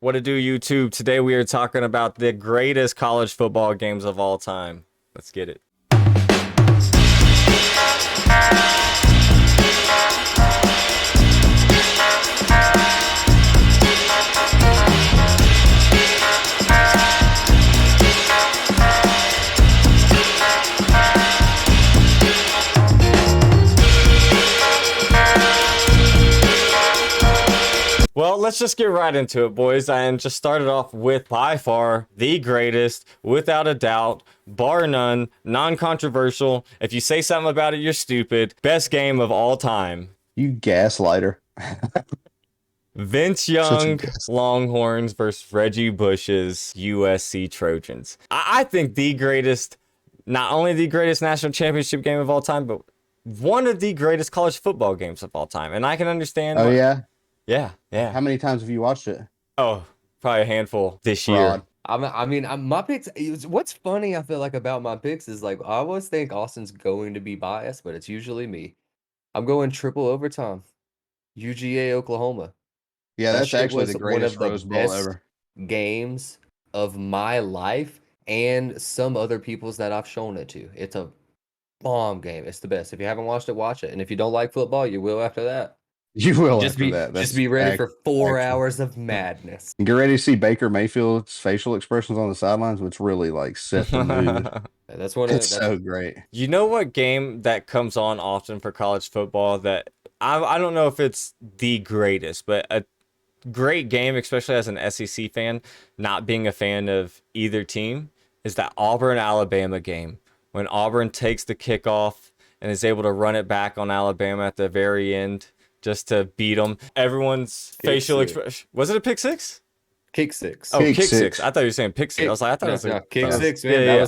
What to do, YouTube? Today we are talking about the greatest college football games of all time. Let's get it. Well, let's just get right into it, boys, and just start it off with by far the greatest, without a doubt, bar none, non-controversial. If you say something about it, you're stupid. Best game of all time. You gaslighter. Vince Such a Young gas. Longhorns versus Reggie Bush's USC Trojans. I think the greatest, not only the greatest national championship game of all time, but one of the greatest college football games of all time. And I can understand. Oh, yeah? Yeah. How many times have you watched it? Oh, probably a handful this Rod. year. My picks. What's funny, I feel like about my picks is like I always think Austin's going to be biased, but it's usually me. I'm going triple overtime. UGA Oklahoma. Yeah, That that's shit actually was the one greatest of the Rose Bowl best ever. games of my life and some other people's that I've shown it to. It's a bomb game. It's the best. If you haven't watched it, watch it. And if you don't like football, you will after that. You will Just after be that. just That's be ready for 4 actually. hours of madness. Get ready to see Baker Mayfield's facial expressions on the sidelines, which really like set the mood. That's one of It's so great. You know what game that comes on often for college football that I don't know if it's the greatest, but a great game, especially as an SEC fan, not being a fan of either team, is that Auburn-Alabama game. When Auburn takes the kickoff and is able to run it back on Alabama at the very end just to beat them. Everyone's facial expression. Was it a pick six? Kick six. Oh, Kick kick six. six. I thought you were saying pick six. I was like, I thought it was no, like kick no. six, man. Yeah, That yeah.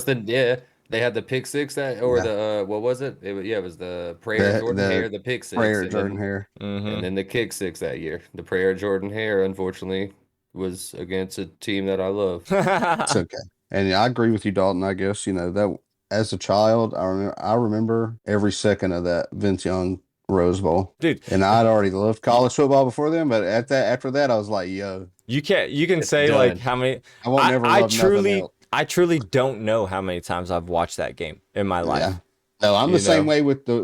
was they had the pick six or Yeah. the what was it? It was the prayer Jordan Hare, the pick six, Prayer and Jordan then, Hare. and then the kick six that year. The prayer Jordan Hare, unfortunately, was against a team that I love. It's okay. And I agree with you, Dalton. I guess that as a child, I remember every second of that Vince Young Rose Bowl. Dude, And I'd already loved college football before then, but after that, I was like, yo, you can It's say done. like how many I won't never love nothing else. I truly don't know how many times I've watched that game in my life. Yeah. No, I'm You the same know? way with the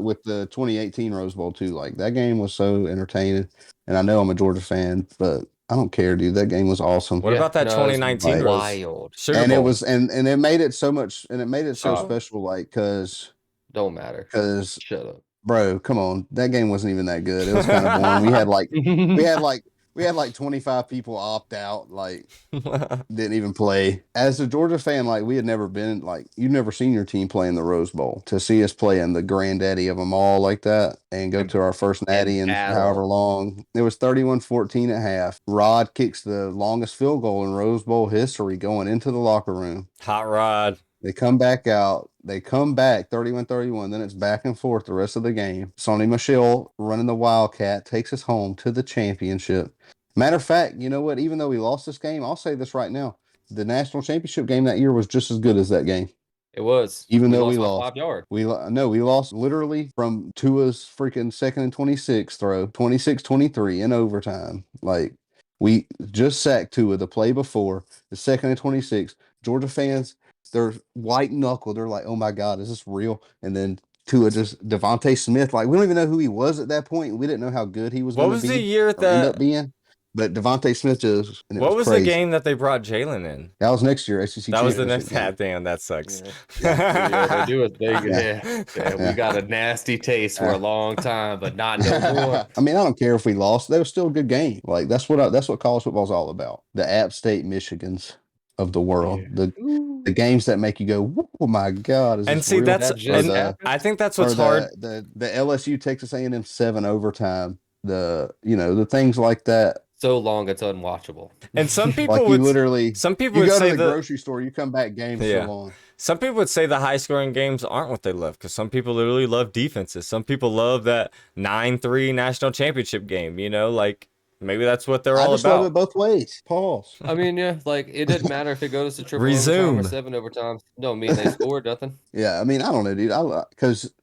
2018 Rose Bowl too. Like that game was so entertaining, and I know I'm a Georgia fan, but I don't care, dude. That game was awesome. What about that no, it's 2019 like- Rose wild. Sugar And Bowl? it was and it made it so much, and it made it so Oh. special, like because Don't matter. Shut up. bro, come on, that game wasn't even that good. It was kind of boring. We had like 25 people opt out, like didn't even play. As a Georgia fan, like we had never been, like you've never seen your team play in the Rose Bowl. To see us play in the granddaddy of them all like that and go to our first natty in battle. however long. It was 31-14 at half. Rod kicks the longest field goal in Rose Bowl history going into the locker room. Hot Rod. They come back out. They come back 31-31. Then it's back and forth the rest of the game. Sonny Michelle running the Wildcat takes us home to the championship. Matter of fact, you know what? Even though we lost this game, I'll say this right now. The national championship game that year was just as good as that game. It was. Even though we by lost. 5 yards. We lost literally from Tua's freaking 2nd and 26 throw, 26-23 in overtime. Like we just sacked Tua the play before the 2nd and 26. Georgia fans, they're white knuckle. They're like, oh my God, is this real? And then Tua just Devontae Smith, like we don't even know who he was at that point. We didn't know how good he was What going was to be. the year or end that? up being. But Devontae Smith just and it What was the crazy. game that they brought Jalen in? That was next year, SEC. That was the championship next. game. Damn, that sucks. Yeah, they do it. Yeah. We got a nasty taste for a long time, but not no more. I mean, I don't care if we lost. That was still a good game. Like that's what college football's all about. The App State Michigans of the world. The games that make you go, oh my God! Is And this see, real? that's That just and happened? I think that's Or what's hard. The LSU Texas A&M 7 overtime. The things like that. So long it's unwatchable. And some people Like you would literally, some people you would go to say the the grocery store, you come back game Yeah. so long. some people would say the high scoring games aren't what they love because some people literally love defenses. Some people love that 9-3 national championship game. Like maybe that's what they're I all just love it about. both ways. Pause. I mean, yeah, like it didn't matter if it goes to triple Resume. overtime or 7 overtime. Don't mean they scored nothing. Yeah, I mean, I don't know, dude. Because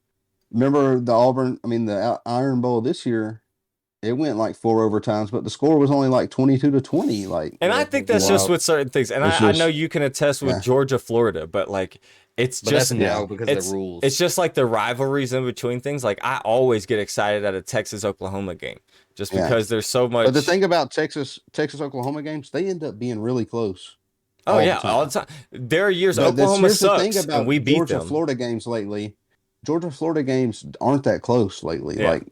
remember the Iron Bowl this year. It went like 4 overtimes, but the score was only like 22-20. Like, And Yeah, I think that's that's just wild. with certain things. And It's I know just you can attest with yeah. Georgia, Florida, but like it's But that's just now Yeah. because of the it's rules. it's just like the rivalries in between things. Like I always get excited at a Texas Oklahoma game just Yeah. because there's so much. But the thing about Texas Oklahoma games, they end up being really close Oh all the yeah, all time. the time. There are years But that's Oklahoma here's the thing sucks and about we beat Georgia them. Florida games lately. Georgia Florida games aren't that close lately. Yeah. Like,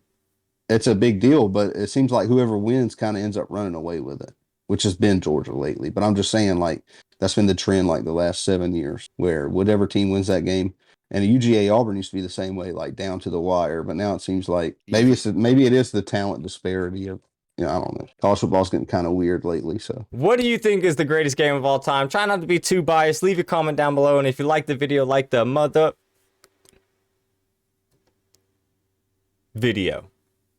it's a big deal, but it seems like whoever wins kind of ends up running away with it, which has been Georgia lately. But I'm just saying, like, that's been the trend like the last 7 years, where whatever team wins that game, and UGA Auburn used to be the same way, like down to the wire. But now it seems like maybe it is the talent disparity of, I don't know. College football's getting kind of weird lately. So What do you think is the greatest game of all time? Try not to be too biased. Leave your comment down below, and if you like the video, like the mother video.